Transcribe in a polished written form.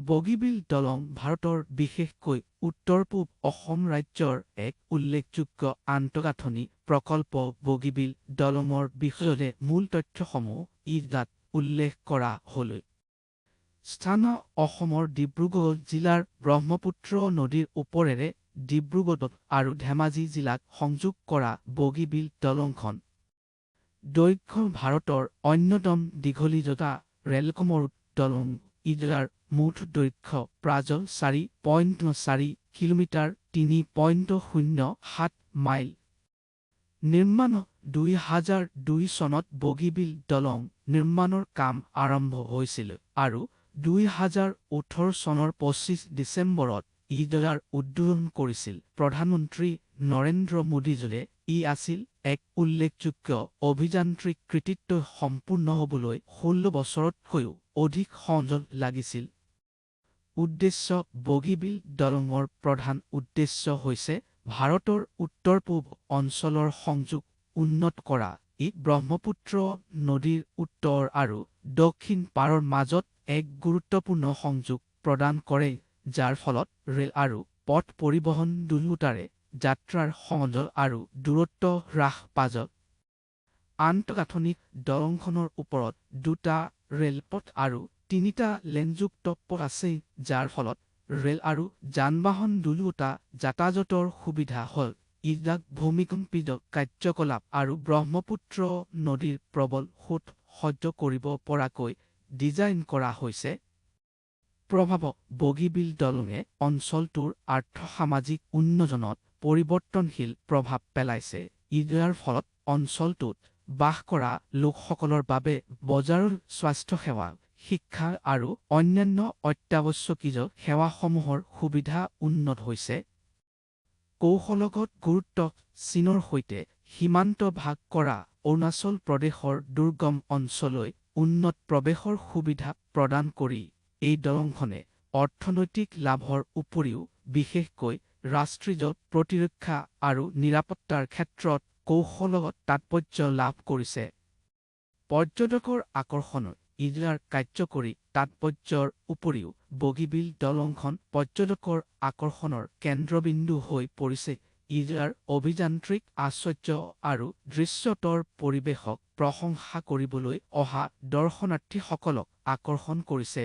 বগীবিল দলং ভাৰতৰ বিশেষকৈ উত্তৰ-পূব অসম ৰাজ্যৰ এক উল্লেখযোগ্য আন্তঃগাঁথনি প্ৰকল্প। বগীবিল দলঙৰ বিষয়ে মূল তথ্যসমূহ ইয়াত উল্লেখ কৰা হ'ল। স্থান: অসমৰ ডিব্ৰুগড় জিলাৰ ব্ৰহ্মপুত্ৰ নদীৰ ওপৰেৰে ডিব্ৰুগড় আৰু ধেমাজি জিলাক সংযোগ কৰা বগীবিল দলংখন। দৈৰ্ঘ্য: ভাৰতৰ অন্যতম দীঘলীযটা ৰেলকমৰ দলং। ইয়াৰ মুঠ দৈৰ্ঘ্য প্ৰায় 4.4 কিলোমিটাৰ (3.07 মাইল)। নিৰ্মাণ: 2002 চনত বগীবিল দলং নিৰ্মাণৰ কাম আৰম্ভ হৈছিল আৰু 2018 চনৰ 25 ডিচেম্বৰত ইয়াৰ উদ্বোধন কৰিছিল প্ৰধানমন্ত্ৰী নৰেন্দ্ৰ মোদীয়ে। ই আছিল এক উল্লেখযোগ্য অভিযান্ত্ৰিক কৃতিত্ব। সম্পূৰ্ণ হ'বলৈ 16 বছৰতকৈও অধিক সময় লাগিছিল। উদ্দেশ্য: বগীবিল দলঙৰ প্ৰধান উদ্দেশ্য হৈছে ভাৰতৰ উত্তৰ-পূব অঞ্চলৰ সংযোগ উন্নত কৰা। ই ব্ৰহ্মপুত্ৰ নদীৰ উত্তৰ আৰু দক্ষিণ পাৰৰ মাজত এক গুৰুত্বপূৰ্ণ সংযোগ প্ৰদান কৰে, যাৰ ফলত ৰেল আৰু পথ পৰিবহণ দুয়োটাৰে যাত্ৰাৰ সময় আৰু দূৰত্ব হ্ৰাস পায়। আন্তঃগাঁথনি: দলংখনৰ ওপৰত 2টা ৰেলপথ আৰু 3টা লেনযুক্ত পথ আছে, যাৰ ফলত ৰেল আৰু যান-বাহন দুয়োটা যাতায়াতৰ সুবিধা হয়। ইয়াক ভূমিকম্পিত কাৰ্যকলাপ আৰু ব্ৰহ্মপুত্ৰ নদীৰ প্ৰবল সোঁত সহ্য কৰিব পৰাকৈ ডিজাইন কৰা হৈছে। প্ৰভাৱ: বগীবিল দলঙে অঞ্চলটোৰ আৰ্থ-সামাজিক উন্নয়নত পৰিৱৰ্তনশীল প্ৰভাৱ পেলাইছে। ইয়াৰ ফলত অঞ্চলটোত বাস কৰা লোকসকলৰ বাবে বজাৰ, স্বাস্থ্যসেৱা, শিক্ষা আৰু অন্যান্য অত্যাৱশ্যকীয় সেৱাসমূহৰ সুবিধা উন্নত হৈছে। কৌশলগত গুৰুত্ব: চীনৰ সৈতে সীমান্ত ভাগ কৰা অৰুণাচল প্ৰদেশৰ দুৰ্গম অঞ্চললৈ উন্নত প্ৰৱেশৰ সুবিধা প্ৰদান কৰি এই দলংখনে অৰ্থনৈতিক লাভৰ উপৰিও বিশেষকৈ ৰাষ্ট্ৰীয় প্ৰতিৰক্ষা আৰু নিৰাপত্তাৰ ক্ষেত্ৰত কৌশলগত তাৎপৰ্য লাভ কৰিছে। পৰ্যটকৰ আকৰ্ষণ: ইয়াৰ কাৰ্যকৰী তাৎপৰ্যৰ উপৰিও বগীবিল দলংখন পৰ্যটকৰ আকৰ্ষণৰ কেন্দ্ৰবিন্দু হৈ পৰিছে। ইয়াৰ অভিযান্ত্ৰিক আশ্চৰ্য আৰু দৃশ্যতৰ পৰিৱেশক প্ৰশংসা কৰিবলৈ অহা দৰ্শনাৰ্থীসকলক আকৰ্ষণ কৰিছে।